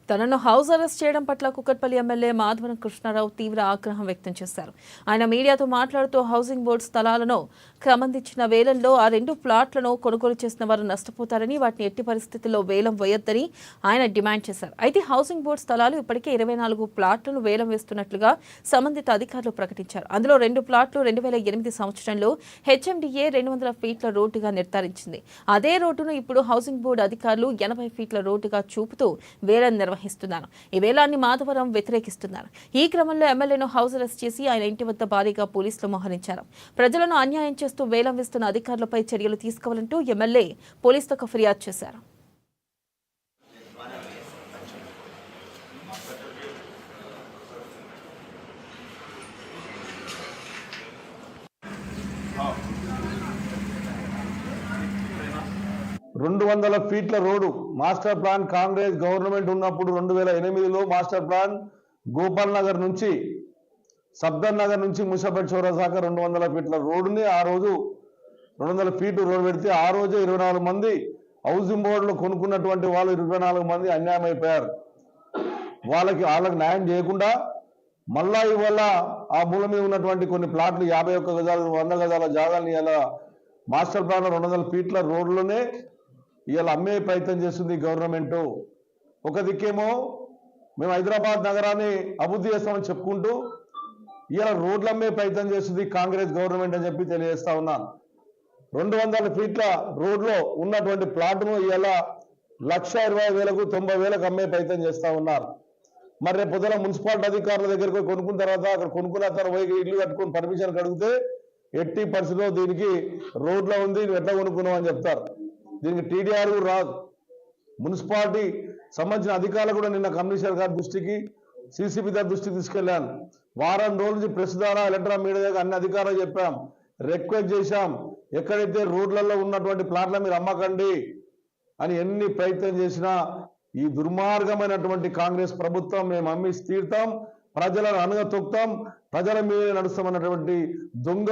తనను house arrest చేయడం పట్ల కుకట్పల్లి ఎమ్మెల్యే మాధవరం కృష్ణారావు తీవ్ర ఆగ్రహం వ్యక్తం చేశారు. ఆయన మీడియాతో మాట్లాడుతూ హౌసింగ్ బోర్డు స్థలాలను క్రమందించిన వేలంలో ఆ 2 ప్లాట్లను కొనుగోలు చేసిన వారు నష్టపోతారని, వాటిని ఎట్టి పరిస్థితుల్లో వేలం వేయొద్దని ఆయన డిమాండ్ చేశారు. అయితే హౌసింగ్ బోర్డు స్థలాలు ఇప్పటికే 24 ప్లాట్లను వేలం వేస్తున్నట్లుగా సంబంధిత అధికారులు ప్రకటించారు. అందులో 2 ప్లాట్లు 2008 సంవత్సరంలో హెచ్ఎండిఏ 200 ఫీట్ల రోడ్డుగా నిర్ధారించింది. అదే రోడ్డును ఇప్పుడు హౌసింగ్ బోర్డు అధికారులు 80 ఫీట్ల రోడ్డుగా చూపుతూ వేలం నిర్వహిస్తున్నారు. ఈ వేలాన్ని మాధవరం వ్యతిరేకిస్తున్నారు. ఈ క్రమంలో ఎమ్మెల్యేను హౌస్ అరెస్ట్ చేసి ఆయన ఇంటి వద్ద భారీగా పోలీసులు మోహరించారు. ప్రజలను అన్యాయం చేస్తూ వేలం వేస్తున్న అధికారులపై చర్యలు తీసుకోవాలంటూ ఎమ్మెల్యే పోలీసులకు ఫిర్యాదు చేశారు. రెండు 200 ఫీట్ల road master plan Congress government ఉన్నప్పుడు 2008లో మాస్టర్ ప్లాన్ గోపాల్ నగర్ నుంచి సబ్దర్ నగర్ నుంచి ముసాపేట్ చౌరసాక 200 ఫీట్ల రోడ్డుని ఆ రోజు 200 ఫీట్ రోడ్డు పెడితే ఆ రోజు 24 మంది హౌసింగ్ బోర్డులో కొనుక్కున్నటువంటి వాళ్ళు 24 మంది అన్యాయం అయిపోయారు. వాళ్ళకి న్యాయం చేయకుండా మళ్ళా ఇవాళ ఆ మూల మీద ఉన్నటువంటి కొన్ని ప్లాట్లు 51 గజాలు 100 గజాల జాగాలని ఇలా మాస్టర్ ప్లాన్ 200 ఫీట్ల రోడ్లోనే ఇవాళ అమ్మే ప్రయత్నం చేస్తుంది గవర్నమెంట్. ఒక దిక్కేమో మేము హైదరాబాద్ నగరాన్ని అభివృద్ధి చేస్తామని చెప్పుకుంటూ ఇవాళ రోడ్లు అమ్మే ప్రయత్నం చేస్తుంది కాంగ్రెస్ గవర్నమెంట్ అని చెప్పి తెలియజేస్తా ఉన్నాను. 200 ఫీట్ల రోడ్లో ఉన్నటువంటి ప్లాట్ను ఇవాళ 1,20,000కు 90,000కు అమ్మే ప్రయత్నం చేస్తా ఉన్నారు. మరి రేపు పొద్దున మున్సిపాలిటీ అధికారుల దగ్గరికి కొనుక్కున్న తర్వాత అక్కడ కొనుక్కున్న తర్వాత పోయి ఇల్లు కట్టుకుని పర్మిషన్ అడిగితే ఎట్టి పరిస్థితిలో దీనికి రోడ్లో ఉంది, నువ్వు ఎట్లా కొనుక్కున్నావు అని చెప్తారు. దీనికి టీడీఆర్ కూడా రాదు. మున్సిపాలిటీ సంబంధించిన అధికారులు కూడా నిన్న కమిషనర్ గారి దృష్టికి సిసిపి గారి దృష్టికి తీసుకెళ్లాను. వారం రోజుల నుంచి ప్రెస్ ద్వారా ఎలక్ట్రానిక్ మీడియా దగ్గర అన్ని అధికారులు చెప్పాం, రిక్వెస్ట్ చేశాం, ఎక్కడైతే రోడ్లలో ఉన్నటువంటి ప్లాట్ల మీరు అమ్మకండి అని ఎన్ని ప్రయత్నం చేసినా ఈ దుర్మార్గమైనటువంటి కాంగ్రెస్ ప్రభుత్వం మేము అమ్మి తీరుతాం, ప్రజలను అనగ తొక్కుతాం, ప్రజల మీద నడుస్తామన్నటువంటి దొంగ